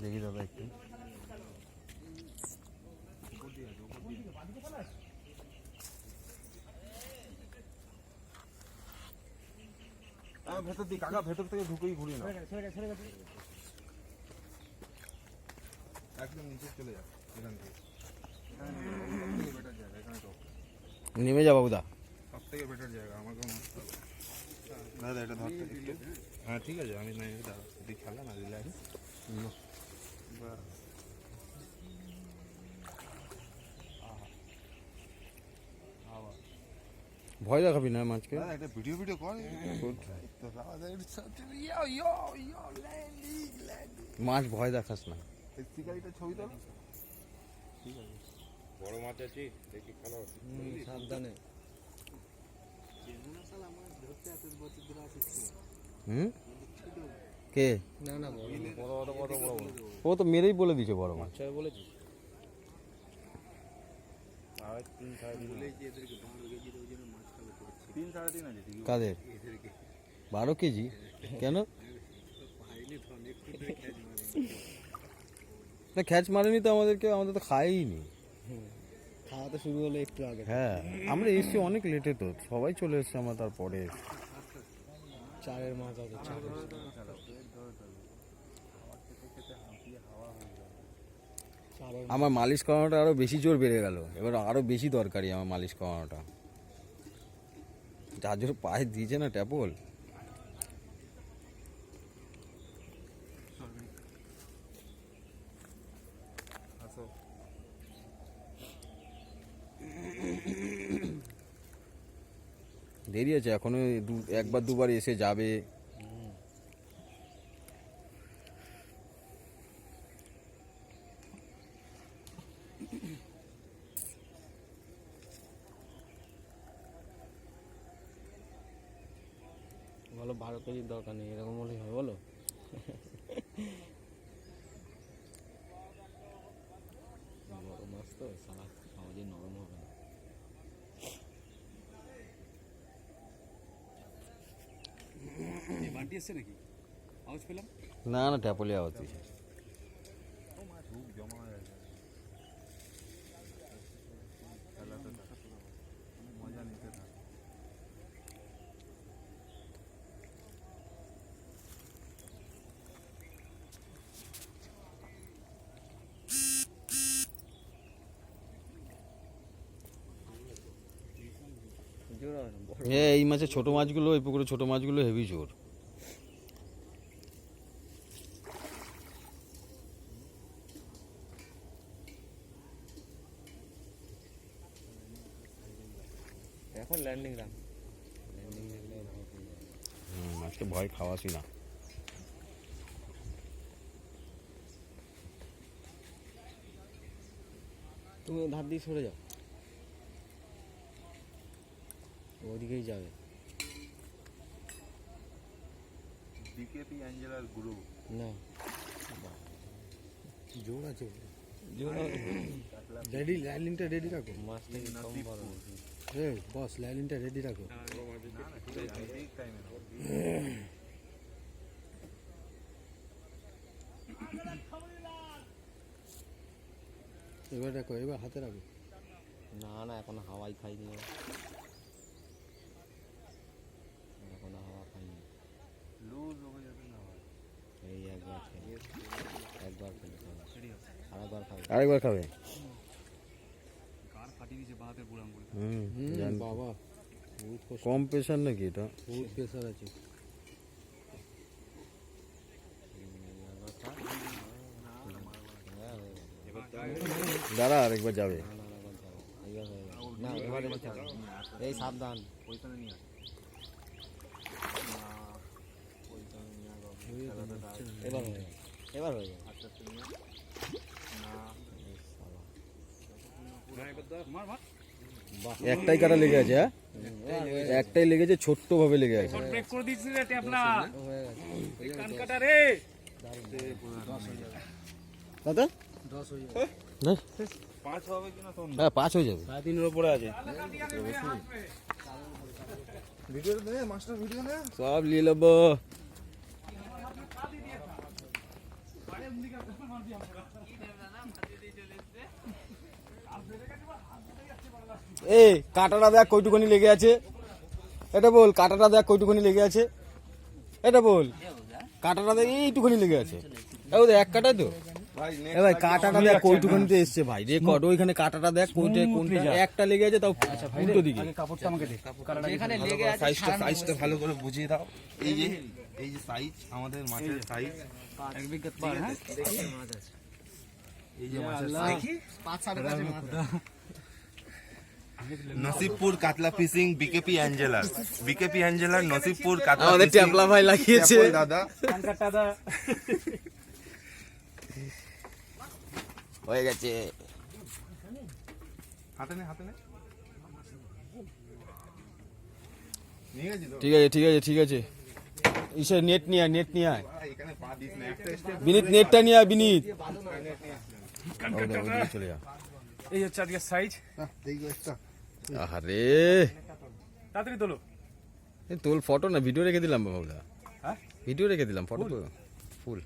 দেখি দাদা একটু। ভেতর দিকে কাকা, ভেতর থেকে ঢুকেই ঘুরি না, একদম নিচে চলে যাবে এখান থেকে। বেটার জায়গা এখানে তো নেমে যাবো দা, সব থেকে বেটার জায়গা আমাকে দাদা এটা ধরতে একটু। হ্যাঁ ঠিক আছে, আমি নাই দাদা দিক খেলা না রিল্যাক্স। ভয় দেখাবি না মাছকে। একটা ভিডিও কর। মাছ ভয় দেখাস না। শিকারিটা ছবি তোলো। ঠিক আছে, বড় মাছ আছে দেখি খেলা হচ্ছে। সাবধানে। কে? না না ও তো মেরেই বলে দিছে বড় মাছ। বলেছি কাদের? 12 কেজি কেন? না খ্যাচ মারেনি তো আমাদেরকে, আমাদের তো খাইনি। খাওয়াতে শুরু হলো একটু আগে। হ্যাঁ আমরা এসছি অনেক লেটে, তো সবাই চলে এসছে আমার তারপরে। চারের মাছ আছে, চারের। আমার মালিশ করানোটা আরো বেশি জোর বেড়ে গেল, এবার আরো বেশি দরকারি আমার মালিশ করানোটা। যার জোর পায়ে দিয়েছে না ট্যাপল। দেরি আছে এখনো, একবার দুবার এসে যাবে। বলো 12 কেজির দরকার নেই, এরকম হলেই হয় বলো। বড় মাছ তো সারা সহজে নরম হবে না। বান্টি এসছে নাকি? আওয়াজ পেলাম না না ট্যাপলে আওয়াজ দিয়েছে। জমা হয়ে গেছে, মজা নিতে থাকে। এই মাছের ছোট মাছগুলো, এই পুকুরে ছোট মাছগুলো হেভি জোর। এখন ল্যান্ডিং রান। মাছকে ভয় খাওয়াসি না। তুমি ধার দিয়ে সরে যাও, ওদিকেই যাবে। বিকেপি অ্যাঞ্জেলার গুরু না জোর আছে, রেডি, লাইলিনটা রেডি রাখো। মাছটা কি কম বড় নাকি? বস লাইলিনটা রেডি রাখো। এবার রাখো, এবার হাতে রাখো। না না এখন হাওয়াই খাইনি, এখন হাওয়া খাইনি। লুজ হয়ে যাবে না ভাই। এই একবার খেলে, একবার খেলে আরেকবার খাবে। আরেকবার খাবে। কার ফাটিয়ে দিয়েছে বাহাতের বুড়া আঙুল। বাবা কম প্রেশার নাকি এটা? বহুত প্রেশার আছে। দাঁড়া আরেকবার যাবে। না এবারে এই সাবধান, ওইখানে নিয়ে এবার হয়ে যাবে, এবার হয়ে যাবে। একটাই কাটা লেগে আছে, হ্যাঁ একটাই লেগেছে, ছোট্ট ভাবে লেগে আছে। ব্রেক করে দিছিস রে ট্যাপলা, হয়ে গেছে। এই কান কাটা রে। দাদা 10 হয়ে যাবে। 5 হবে কিনা তো হ্যাঁ 5 হয়ে যাবে। 3.5 উপরে আছে। ভিডিও নে, মাস্টার ভিডিও নে, সব নিয়ে নেবো। এই কাঁটাটা দেখ কইটুখানি লেগে আছে, এটা বল কাঁটাটা দেখ কইটুখানি লেগে আছে, এটা বল কাঁটাটা দেখ এইটুখানি লেগে আছে, এই দেখ এক কাটা তো এ ভাই কাঁটাটা দেখ কইটুখানিতে এসছে ভাই রেকর্ড, ওইখানে কাঁটাটা দেখ কোনটা কোনটা একটা লেগে আছে তাও উল্টো দিকে। কাপড়টা আমাকে দে এখানে লেগে আছে সাইজটা ভালো করে বুঝিয়ে দাও। এই যে সাইজ আমাদের মাছের সাইজ, এক বিঘত পার হ্যাঁ মাছ আছে এই যে মাছের সাইজ। 5-7 মাছ নসিবপুর কাতলা ফিশিং বিকেপি অ্যাঞ্জেলার, বিকেপি অ্যাঞ্জেলার নসিবপুর কাতলা আমাদের fishing। ট্যাপলা ভাই লাগিয়েছে ট্যাপল দাদা কানকাটা দা হয়ে গেছে। হাতে নে হাতে নে, নিয়ে গেছি তো ঠিক আছে ঠিক আছে ঠিক আছে, ইসে নেট নিয়ে আয়, নেট নিয়ে আয় এখানে পা দিস না, একটা স্টেপ বিনীত, নেটটা নিয়ে আয় বিনীত, ওদিকে চলে যা। এই হচ্ছে আজকে সাইজ। আরে তাড়াতাড়ি তোলো। তোর ফটো না ভিডিও রেখে দিলাম বাবুদা, হ্যাঁ ভিডিও রেখে দিলাম, ফটো তো ফুল।